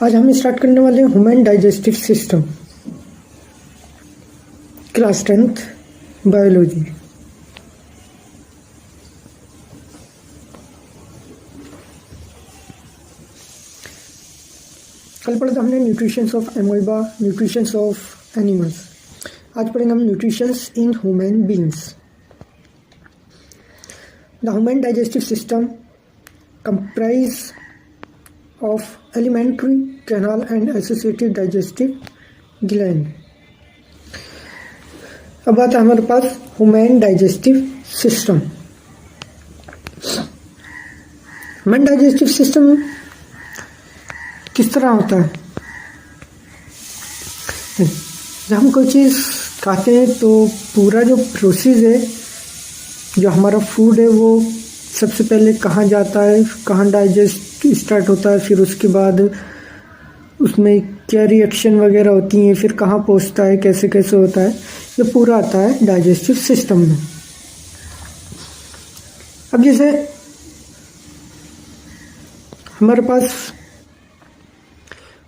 आज हम स्टार्ट करने वाले हैं human digestive system, class 10th biology. कल पढ़ा था हमने nutritions of amoeba, nutritions of animals. आज पढ़ेंगे हम nutritions in human beings. The human digestive system comprise of alimentary canal and associated digestive gland। अब आता है हमारे पास human digestive system. Human digestive system किस तरह होता है? जब हम कोई चीज़ खाते हैं तो पूरा जो प्रोसेस है, जो हमारा फूड है, वो सबसे पहले कहाँ जाता है, कहाँ डाइजेस्ट स्टार्ट होता है, फिर उसके बाद उसमें क्या रिएक्शन वगैरह होती हैं, फिर कहाँ पहुँचता है, कैसे कैसे होता है, ये पूरा आता है डाइजेस्टिव सिस्टम में। अब जैसे हमारे पास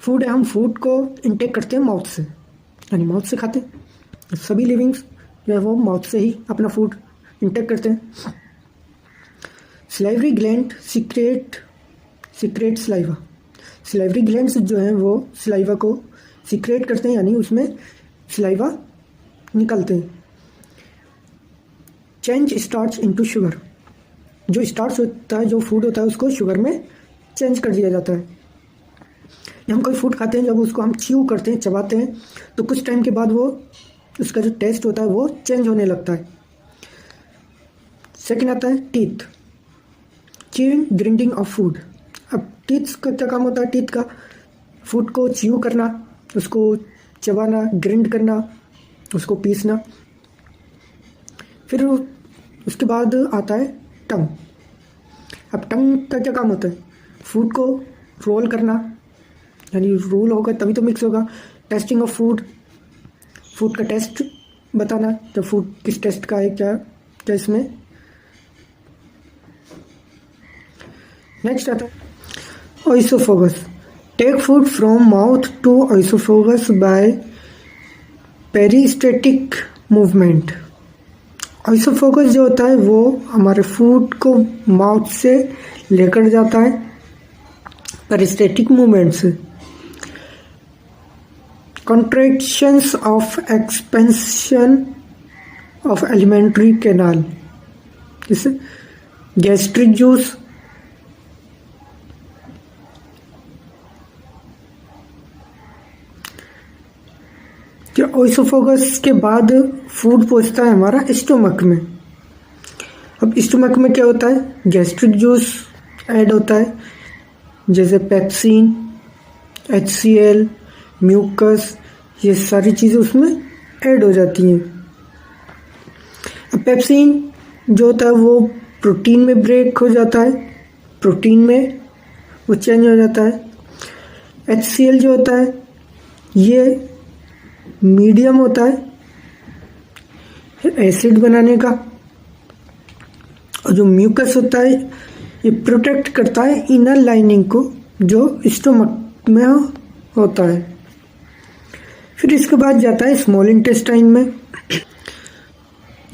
फूड है, हम फूड को इंटेक करते हैं माउथ से, यानी माउथ से खाते हैं। सभी लिविंग्स जो है वो माउथ से ही अपना फूड इंटेक करते हैं। Salivary gland secret saliva. Salivary glands जो हैं वो सलाइवा को सीक्रेट करते हैं, यानी उसमें सलाइवा निकलते हैं। Change starch into sugar. जो स्टार्च होता है, जो फूड होता है, उसको शुगर में चेंज कर दिया जाता है। जब हम कोई फूड खाते हैं, जब उसको हम च्यू करते हैं, चबाते हैं, तो कुछ टाइम के बाद वो उसका जो टेस्ट होता है वो चेंज होने लगता है। सेकेंड आता है teeth. Chewing grinding of food. अब टीथ का क्या काम होता है? टीथ का फूड को च्यू करना, उसको चबाना, ग्रिंड करना, उसको पीसना। फिर उसके बाद आता है टंग। अब टंग का क्या काम होता है? फूड को रोल करना, यानी रोल होगा तभी तो मिक्स होगा। टेस्टिंग ऑफ फूड, फूड का टेस्ट बताना, तो फूड किस टेस्ट का है, क्या क्या इसमें। नेक्स्ट आता है oesophagus. Take food from mouth to oesophagus by peristaltic movement. Oesophagus जो होता है वो हमारे फूड को माउथ से लेकर जाता है पेरिस्टेटिक मूवमेंट से। Contractions of expansion of alimentary canal, जैसे गैस्ट्रिक जूस, ओइसोफोगस के बाद फूड पहुंचता है हमारा स्टोमक में। अब स्टोमक में क्या होता है? गैस्ट्रिक जूस ऐड होता है, जैसे पेप्सिन, HCl, म्यूकस, ये सारी चीज़ें उसमें ऐड हो जाती हैं। अब पेप्सिन जो होता है वो प्रोटीन में ब्रेक हो जाता है, प्रोटीन में वो चेंज हो जाता है। HCl जो होता है ये मीडियम होता है एसिड बनाने का, और जो म्यूकस होता है ये प्रोटेक्ट करता है इनर लाइनिंग को जो स्टोमक में होता है। फिर इसके बाद जाता है स्मॉल इंटेस्टाइन में।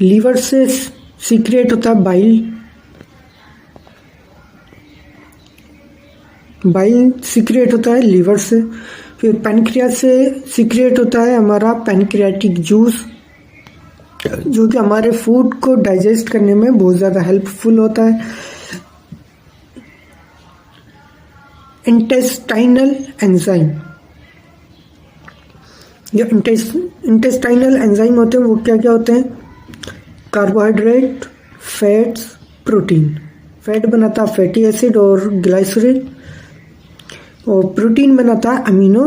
लीवर से सीक्रेट होता है बाइल, बाइल सीक्रेट होता है लीवर से। फिर पैनक्रियास से सीक्रेट होता है हमारा पैनक्रियाटिक जूस, जो कि हमारे फूड को डाइजेस्ट करने में बहुत ज़्यादा हेल्पफुल होता है। इंटेस्टाइनल एंजाइम, जो इंटेस्टाइनल एंजाइम होते हैं वो क्या क्या होते हैं? Carbohydrate, fats, protein. फैट बनाता है फैटी एसिड और ग्लाइसरीन, और प्रोटीन बनाता है अमीनो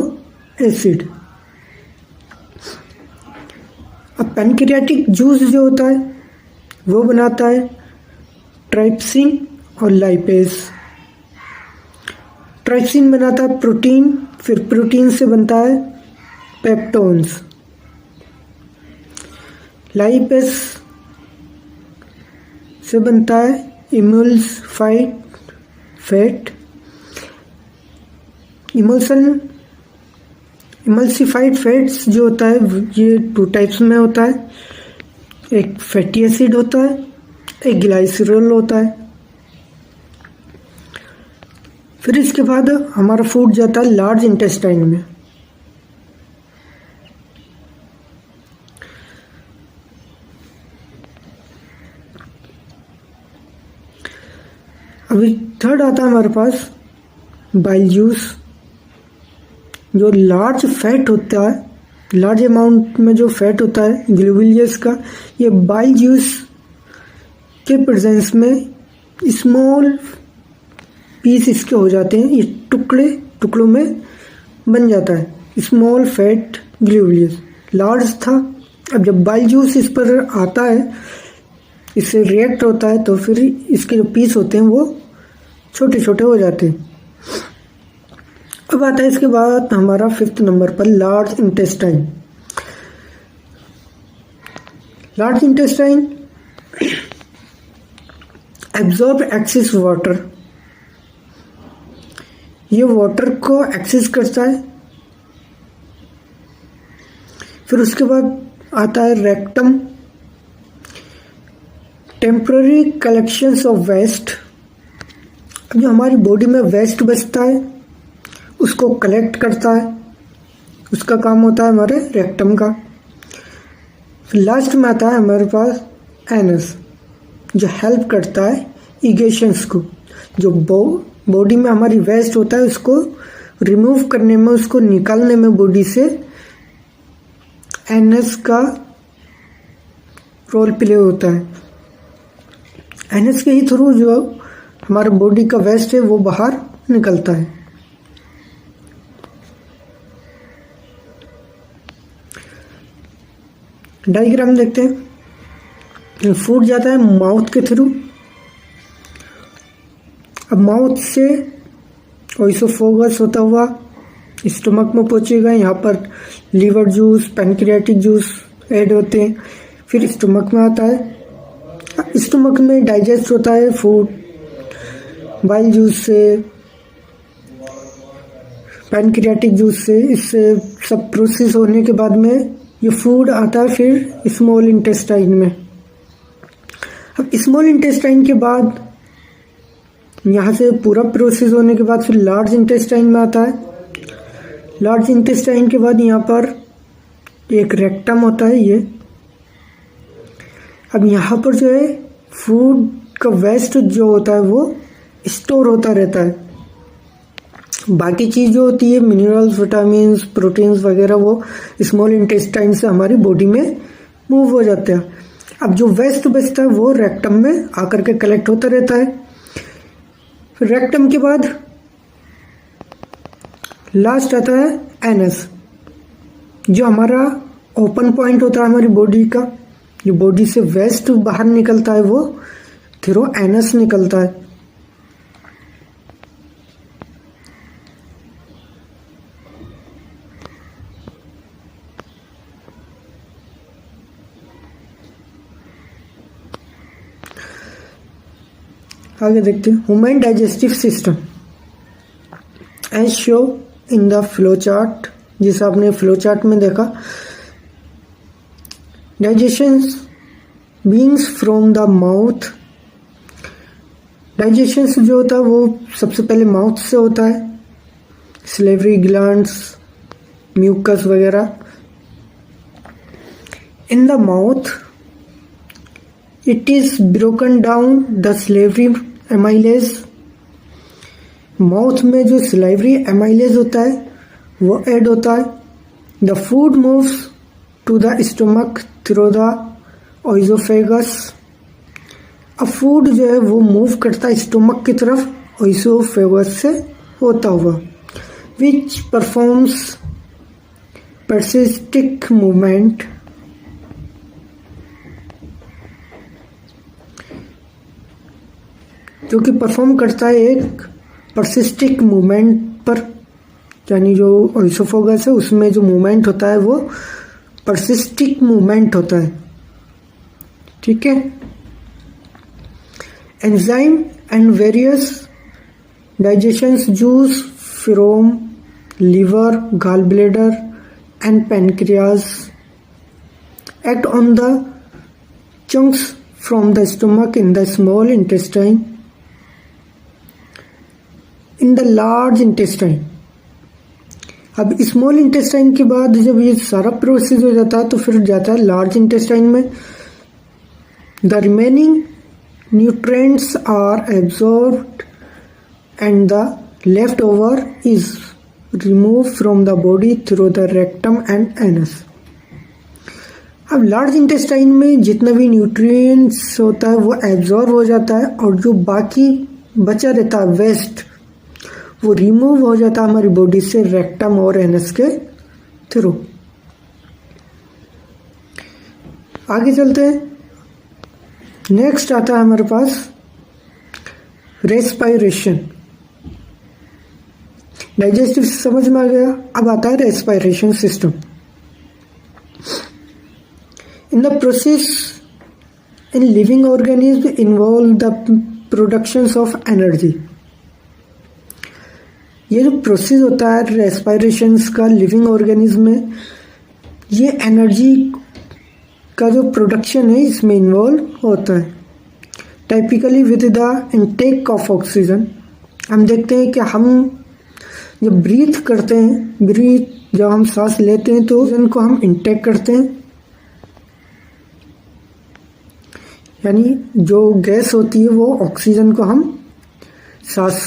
एसिड। अब पैनक्रियाटिक जूस जो होता है वो बनाता है ट्राइप्सिन और लाइपेज। ट्राइप्सिन बनाता है प्रोटीन, फिर प्रोटीन से बनता है पेप्टोन्स। लाइपेज से बनता है इमल्सिफाइड फैट, इमल्सिफाइड फैट्स जो होता है ये 2 टाइप्स में होता है, एक फैटी एसिड होता है, एक ग्लाइसरॉल होता है। फिर इसके बाद हमारा फूड जाता है लार्ज इंटेस्टाइन में। अभी थर्ड आता है हमारे पास बाइल जूस, जो लार्ज फैट होता है, लार्ज अमाउंट में जो फैट होता है ग्लोबुलियस का, ये बाइल जूस के प्रेजेंस में स्मॉल पीस इसके हो जाते हैं, ये टुकड़ों में बन जाता है स्मॉल फैट ग्लोबुलियस। लार्ज था, अब जब बाइल जूस इस पर आता है, इससे रिएक्ट होता है, तो फिर इसके जो पीस होते हैं वो छोटे छोटे हो जाते हैं। अब आता है इसके बाद हमारा 5th नंबर पर large intestine. Large intestine absorb excess water, ये वाटर को एक्सेस करता है। फिर उसके बाद आता है rectum, temporary collections of waste, जो हमारी बॉडी में वेस्ट बचता है उसको कलेक्ट करता है, उसका काम होता है हमारे रेक्टम का। फिर लास्ट में आता है हमारे पास एनस, जो हेल्प करता है इगेशंस को, जो बॉडी में हमारी वेस्ट होता है उसको रिमूव करने में, उसको निकालने में बॉडी से एनस का रोल प्ले होता है। एनस के ही थ्रू जो हमारे बॉडी का वेस्ट है वो बाहर निकलता है। डायग्राम देखते हैं। फूड जाता है माउथ के थ्रू, अब माउथ से ओइसोफेगस होता हुआ स्टमक में पहुंचेगा। यहाँ पर liver juice, pancreatic juice add होते हैं। फिर स्टमक में आता है, स्टमक में डाइजेस्ट होता है फूड बाइल जूस से, पैनक्रियाटिक जूस से। इससे सब प्रोसेस होने के बाद में ये फूड आता है फिर स्मॉल इंटेस्टाइन में। अब स्मॉल इंटेस्टाइन के बाद यहाँ से पूरा प्रोसेस होने के बाद फिर लार्ज इंटेस्टाइन में आता है। लार्ज इंटेस्टाइन के बाद यहाँ पर एक रेक्टम होता है ये। अब यहाँ पर जो है फूड का वेस्ट जो होता है वो स्टोर होता रहता है। बाकी चीज़ जो होती है मिनरल्स, विटामिन्स, प्रोटीन्स वगैरह वो स्मॉल इंटेस्टाइन से हमारी बॉडी में मूव हो जाते हैं। अब जो वेस्ट बचता है वो रेक्टम में आकर के कलेक्ट होता रहता है। फिर रेक्टम के बाद लास्ट आता है एनस, जो हमारा ओपन पॉइंट होता है हमारी बॉडी का। जो बॉडी से वेस्ट बाहर निकलता है वो थ्रू एनस निकलता है। आगे देखते हैं human digestive system as show in the flow chart. जिसे आपने फ्लो चार्ट में देखा, digestion beings from the mouth. Digestion जो होता है वो सबसे पहले माउथ से होता है, सलेवरी ग्लैंड्स, म्यूकस वगैरह। In the mouth it is broken down the salivary amylase। Mouth में जो salivary amylase होता है वो ऐड होता है। the food moves to the stomach through the oesophagus। अब फूड जो है वो मूव करता है स्टोमक की तरफ ओइसोफेगस से होता हुआ, which performs persistic movement। जो कि परफॉर्म करता है एक परसिस्टिक मूवमेंट पर, यानी जो ओइसोफेगस है उसमें जो मूवमेंट होता है वो परसिस्टिक मूवमेंट होता है। ठीक है। Enzyme and various digestion juice from liver, gallbladder, and pancreas act on the chunks from the stomach in the small intestine, in the large intestine. अब स्मॉल इंटेस्टाइन के बाद जब ये सारा प्रोसेस हो जाता है तो फिर जाता है लार्ज इंटेस्टाइन में. The remaining nutrients are absorbed and the left over is remove from the body through the rectum and anus. अब लार्ज इंटेस्टाइन में जितना भी न्यूट्रिएंट्स होता है वो एब्जॉर्ब हो जाता है और जो बाकी बचा रहता है वेस्ट वो रिमूव हो जाता है हमारी बॉडी से रेक्टम और एनस के थ्रू. आगे चलते हैं. नेक्स्ट आता है हमारे पास रेस्पायरेशन. डाइजेस्टिव समझ में आ गया. अब आता है respiration system. In the process in living organism involve the production of energy. ये जो प्रोसेस होता है रेस्पायरेशन का लिविंग ऑर्गेनिज्म में, ये एनर्जी का जो प्रोडक्शन है इसमें इन्वॉल्व होता है. Typically with the intake of oxygen. हम देखते हैं कि हम जब ब्रीथ करते हैं, जब हम सांस लेते हैं तो ऑक्सीजन को हम इनटेक करते हैं, यानी जो गैस होती है वो ऑक्सीजन को हम सांस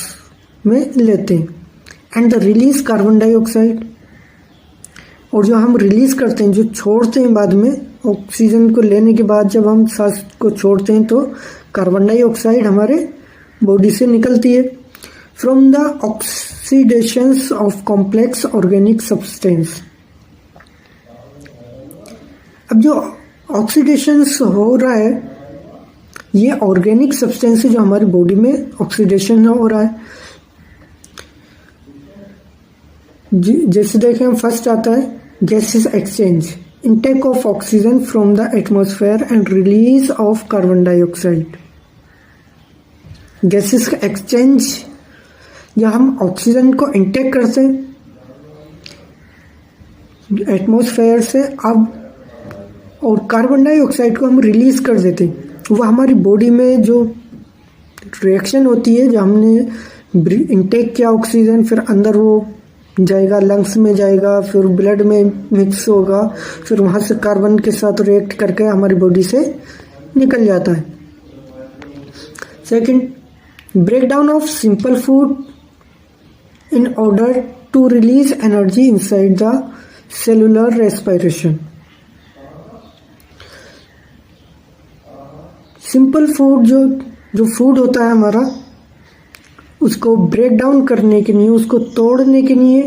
में लेते हैं. And the release carbon dioxide. और जो हम रिलीज करते हैं, जो छोड़ते हैं बाद में, ऑक्सीजन को लेने के बाद जब हम सांस को छोड़ते हैं तो कार्बन डाइऑक्साइड हमारे बॉडी से निकलती है from the oxidation of complex organic substance. अब जो ऑक्सीडेशन हो रहा है ये ऑर्गेनिक सब्सटेंस जो हमारी बॉडी में ऑक्सीडेशन हो रहा है. जैसे देखें हम फर्स्ट आता है gases exchange. Intake of oxygen from the atmosphere and release of carbon dioxide. Gases का एक्सचेंज, या हम ऑक्सीजन को इनटेक करते हैं एटमॉस्फेयर से अब, और कार्बन डाइऑक्साइड को हम रिलीज कर देते हैं. वो हमारी बॉडी में जो रिएक्शन होती है, जो हमने इनटेक किया ऑक्सीजन, फिर अंदर वो जाएगा, लंग्स में जाएगा, फिर ब्लड में मिक्स होगा, फिर वहाँ से कार्बन के साथ रिएक्ट करके हमारी बॉडी से निकल जाता है. Second, breakdown of simple food in order to release energy inside the cellular respiration. Simple food जो फूड होता है हमारा, उसको ब्रेक डाउन करने के लिए, उसको तोड़ने के लिए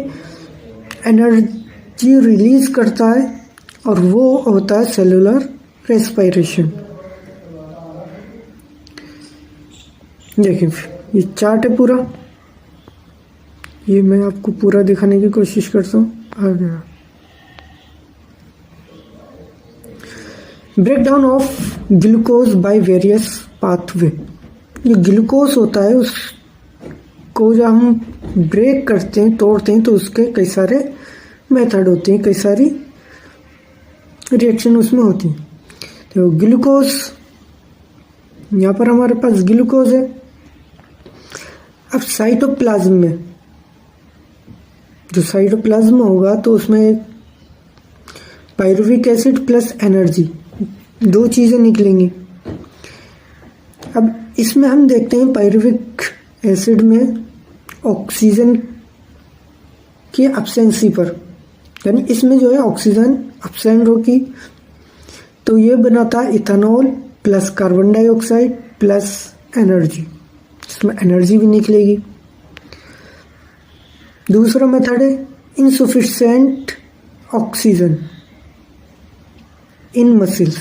एनर्जी रिलीज करता है और वो होता है सेलुलर रेस्पायरेशन. देखिए ये चार्ट है पूरा, ये मैं आपको पूरा दिखाने की कोशिश करता हूँ. आ गया. Break down of glucose by various pathway. जो ग्लूकोज होता है उसको जब हम ब्रेक करते हैं, तोड़ते हैं, तो उसके कई सारे मेथड होते हैं, कई सारी रिएक्शन उसमें होती हैं. तो ग्लूकोज, यहाँ पर हमारे पास ग्लूकोज है. अब साइटोप्लाज्म में, जो साइटोप्लाज्म होगा तो उसमें पायरुविक एसिड प्लस एनर्जी, दो चीज़ें निकलेंगी. अब इसमें हम देखते हैं पायरुविक एसिड में ऑक्सीजन की एब्सेंसी पर, यानी इसमें जो है ऑक्सीजन एब्सेंट होगी, तो ये बनाता है ethanol plus carbon dioxide plus energy. इसमें एनर्जी भी निकलेगी. दूसरा मेथड है इनसफिशिएंट ऑक्सीजन इन मसल्स.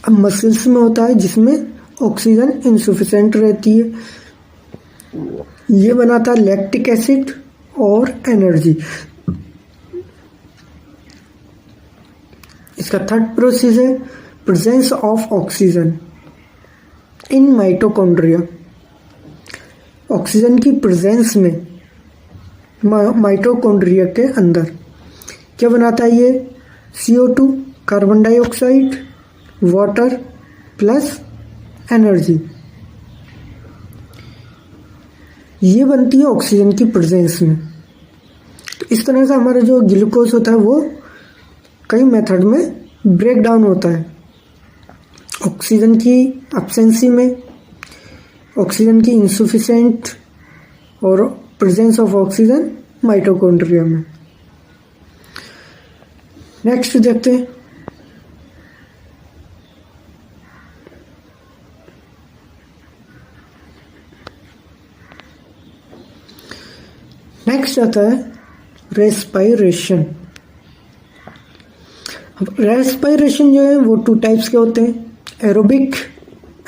अब मसल्स में होता है जिसमें ऑक्सीजन इनसफिशिएंट रहती है, ये बनाता है लैक्टिक एसिड और एनर्जी. इसका थर्ड प्रोसेस है presence of oxygen in mitochondria. Oxygen की प्रेजेंस में माइटोकॉन्ड्रिया के अंदर। क्या बनाता है ये? CO2, carbon dioxide, water plus energy. ये बनती है ऑक्सीजन की प्रेजेंस में। तो इस तरह से हमारा जो ग्लूकोज होता है वो कई मेथड में ब्रेक डाउन होता है। ऑक्सीजन की एब्सेंसी में, ऑक्सीजन की इनसफिशिएंट और प्रेजेंस ऑफ ऑक्सीजन माइटोकॉन्ड्रिया में। नेक्स्ट देखते हैं। नेक्स्ट आता है रेस्पायरेशन। अब रेस्पायरेशन जो है वो 2 टाइप्स के होते हैं, एरोबिक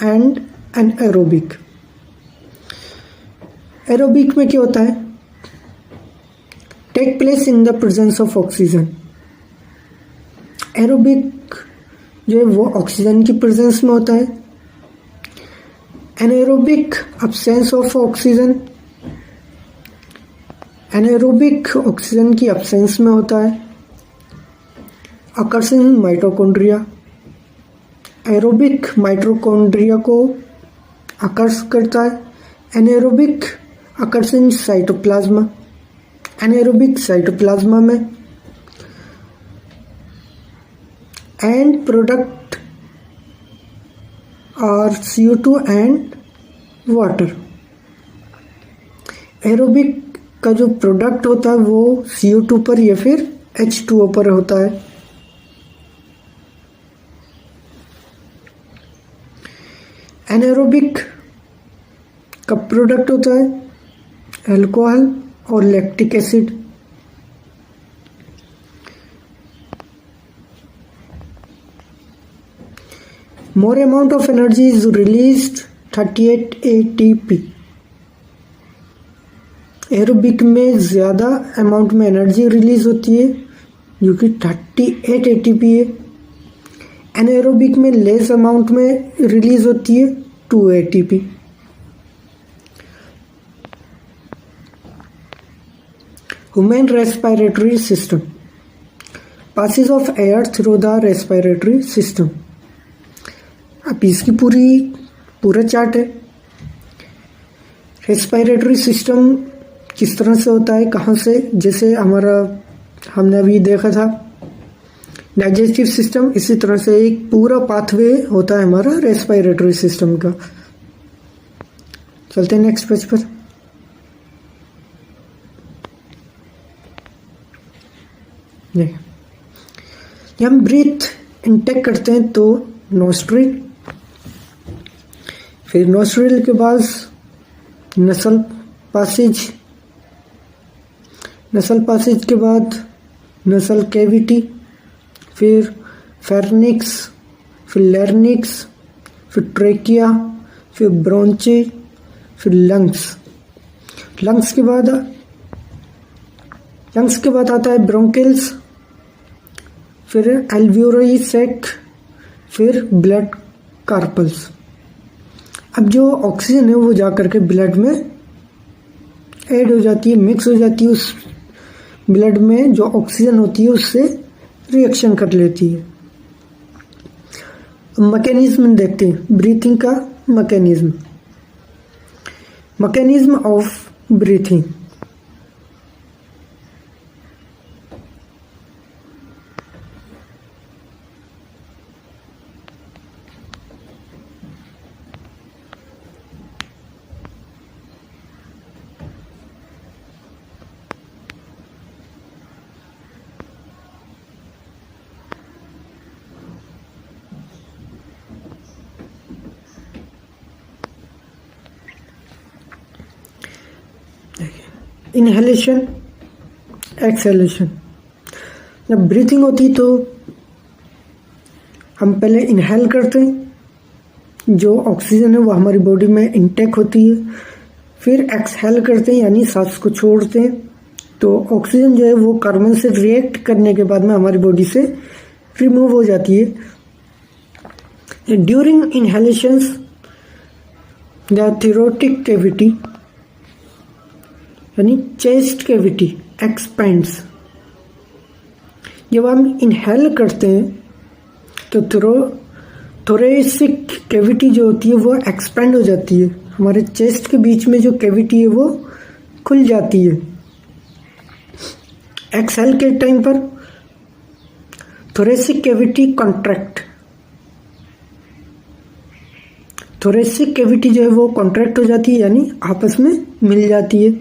एंड एनएरोबिक। एरोबिक में क्या होता है? Take place in the presence of oxygen. Aerobic जो है वो ऑक्सीजन की प्रेजेंस में होता है। Anaerobic absence of oxygen. Anaerobic oxygen की एब्सेंस में होता है। Occurs in mitochondria. Aerobic mitochondria को अकर्स करता है। Anaerobic occurs in cytoplasm. Anaerobic cytoplasm में। End product are CO2 and water. Aerobic का जो प्रोडक्ट होता है वो CO2 पर या फिर H2O पर होता है। एनारोबिक का प्रोडक्ट होता है अल्कोहल और lactic acid. More amount of energy is released 38 ATP। Aerobic में ज़्यादा अमाउंट में एनर्जी रिलीज होती है जो कि 38 ATP है। एनारोबिक में लेस अमाउंट में रिलीज होती है 2 ATP। Human respiratory system passes of air through the respiratory system. अब इसकी पूरा चार्ट है। रेस्पिरेटरी सिस्टम किस तरह से होता है, कहाँ से, जैसे हमने अभी देखा था डाइजेस्टिव सिस्टम, इसी तरह से एक पूरा पाथवे होता है हमारा रेस्पिरेटरी सिस्टम का। चलते हैं नेक्स्ट पेज पर। जब हम ब्रीथ इनटेक करते हैं तो नोस्ट्रिल, फिर नोस्ट्रिल के बाद नसल पासेज, नसल पासेज के बाद नसल कैविटी, फिर फेर्निक्स, फिर लैरिंक्स, फिर ट्रेकिया, फिर ब्रोंचे, फिर लंग्स। लंग्स के बाद आता है ब्रोंकिल्स, फिर एल्वियोलाई सैक, फिर ब्लड कार्पल्स। अब जो ऑक्सीजन है वो जा करके ब्लड में ऐड हो जाती है, मिक्स हो जाती है, उस ब्लड में जो ऑक्सीजन होती है उससे रिएक्शन कर लेती है। मैकेनिज्म देखते हैं ब्रीथिंग का। Mechanism of breathing. Inhalation, exhalation. जब ब्रीथिंग होती तो हम पहले इनहेल करते हैं, जो ऑक्सीजन है वो हमारी बॉडी में इनटेक होती है, फिर एक्सहेल करते हैं यानी सांस को छोड़ते हैं, तो ऑक्सीजन जो है वो कार्बन से रिएक्ट करने के बाद में हमारी बॉडी से रिमूव हो जाती है। ड्यूरिंग इनहेलेशंस द थोरैकिक कैविटी यानी चेस्ट कैविटी एक्सपेंड्स। जब हम इनहेल करते हैं तो थोरेसिक कैविटी जो होती है वो एक्सपेंड हो जाती है, हमारे चेस्ट के बीच में जो कैविटी है वो खुल जाती है। एक्सहेल के टाइम पर thoracic cavity contract, thoracic cavity जो है वो कॉन्ट्रैक्ट हो जाती है यानी आपस में मिल जाती है।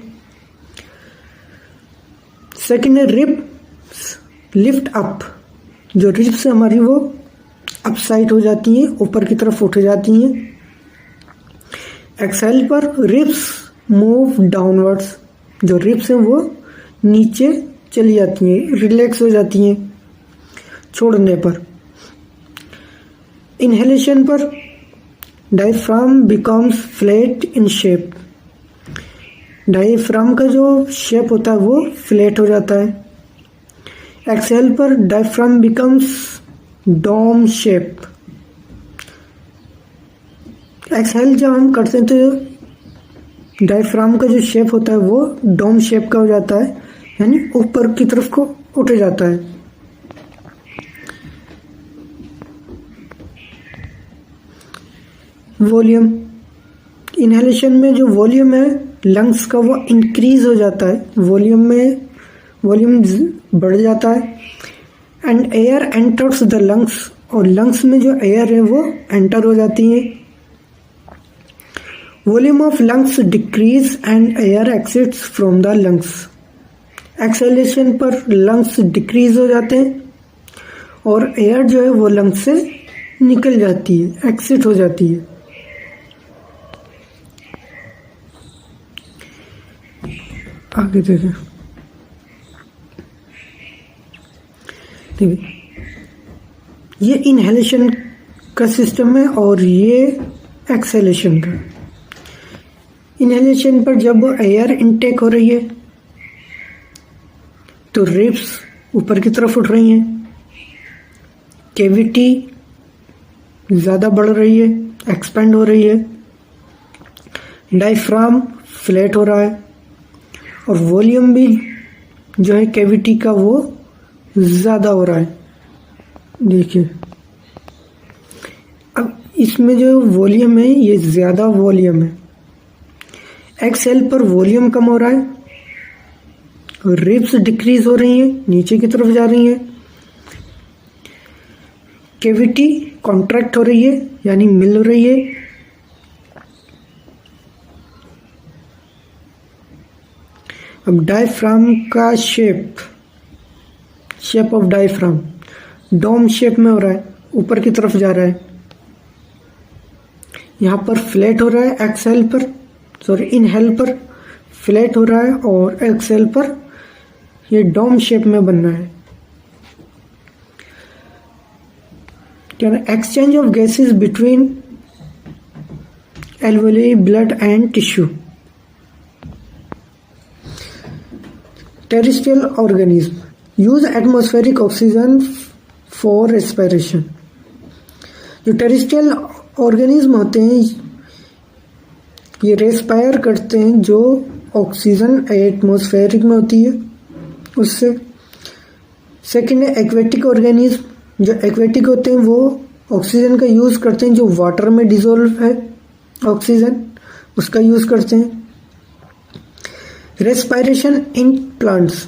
सेकेंड है रिब्स लिफ्ट अप, जो रिब्स हमारी वो अप साइड हो जाती हैं, ऊपर की तरफ उठ जाती हैं। एक्सहेल पर रिब्स मूव डाउनवर्ड्स, जो रिब्स हैं वो नीचे चली जाती हैं, रिलैक्स हो जाती हैं छोड़ने पर। इनहेलेशन पर diaphragm becomes flat in shape, diaphragm का जो शेप होता है वो फ्लैट हो जाता है। एक्सहेल पर diaphragm becomes dome shape. Exhale जब हम करते हैं तो डायफ्राम का जो शेप होता है वो डोम शेप का हो जाता है, यानी ऊपर की तरफ को उठ जाता है। वॉल्यूम, इनहेलेशन में जो वॉल्यूम है लंग्स का वो इंक्रीज हो जाता है, वॉल्यूम बढ़ जाता है। And air enters the lungs, और लंग्स में जो एयर है वो एंटर हो जाती है। Volume of lungs decrease and air exits from the lungs. Exhalation पर लंग्स डिक्रीज हो जाते हैं और एयर जो है वो लंग्स से निकल जाती है, एक्सिट हो जाती है। आगे देखें, ये इनहेलेशन का सिस्टम है और ये एक्सेलेशन का। इनहेलेशन पर जब एयर इनटेक हो रही है तो रिब्स ऊपर की तरफ उठ रही हैं, कैविटी ज़्यादा बढ़ रही है, एक्सपेंड हो रही है, डायफ्राम फ्लैट हो रहा है और वॉल्यूम भी जो है कैविटी का वो ज़्यादा हो रहा है। देखिए अब इसमें जो वॉल्यूम है ये ज़्यादा वॉल्यूम है। एक्सहेल पर वॉल्यूम कम हो रहा है, रिब्स डिक्रीज हो रही हैं, नीचे की तरफ जा रही हैं, कैविटी कॉन्ट्रैक्ट हो रही है यानी मिल रही है। अब डायफ्राम का shape of diaphragm dome shape में हो रहा है, ऊपर की तरफ जा रहा है। यहाँ पर फ्लैट हो रहा है, एक्सहेल पर इनहेल पर फ्लैट हो रहा है और एक्सहेल पर ये डोम शेप में बन रहा है। Exchange of gases between alveoli blood and tissue. Terrestrial organism use atmospheric oxygen for respiration. जो टेरेस्ट्रियल ऑर्गेनिज्म होते हैं ये रेस्पायर करते हैं जो ऑक्सीजन एटमॉस्फेरिक में होती है उससे। सेकेंड है एक्वेटिक ऑर्गेनिज्म, जो एक्वेटिक होते हैं वो ऑक्सीजन का यूज़ करते हैं, जो वाटर में डिसॉल्व है ऑक्सीजन उसका यूज़ करते हैं। रेस्पायरेशन इन प्लांट्स,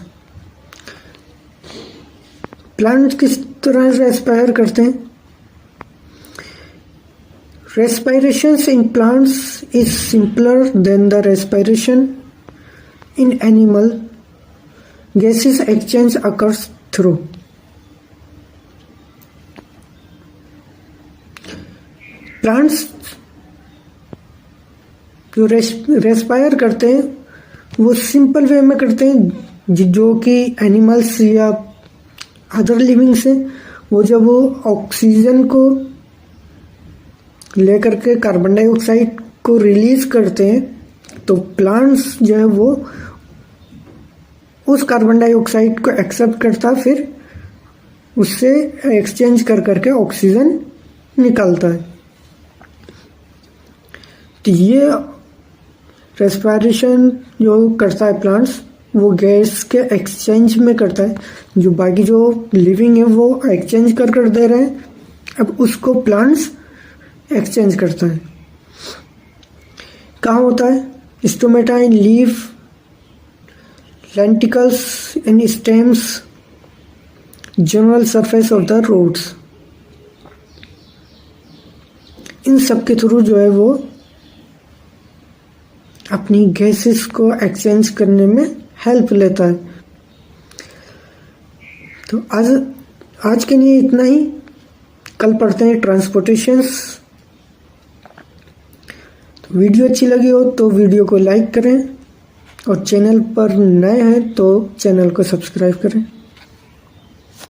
प्लांट्स किस तरह रेस्पायर करते हैं। Respiration in plants is simpler than the respiration in animal. Gases exchange occurs through. Plants जो रेस्पायर करते हैं वो सिंपल वे में करते हैं, जो कि एनिमल्स या अदर लिविंग्स हैं वो जब वो ऑक्सीजन को लेकर के कार्बन डाइऑक्साइड को रिलीज करते हैं तो प्लांट्स जो है वो उस कार्बन डाइऑक्साइड को एक्सेप्ट करता है, फिर उससे एक्सचेंज कर करके ऑक्सीजन निकालता है। तो ये रेस्पिरेशन जो करता है प्लांट्स वो गैस के एक्सचेंज में करता है, जो बाकी जो लिविंग है वो एक्सचेंज कर दे रहे हैं, अब उसको प्लांट्स एक्सचेंज करता है। कहाँ होता है? Stomata in leaf, lenticels in stems, general surface of the roots. इन सब के थ्रू जो है वो अपनी गैसेस को एक्सचेंज करने में हेल्प लेता है। तो आज के लिए इतना ही। कल पढ़ते हैं ट्रांसपोर्टेशंस। तो वीडियो अच्छी लगी हो तो वीडियो को लाइक करें और चैनल पर नए हैं तो चैनल को सब्सक्राइब करें।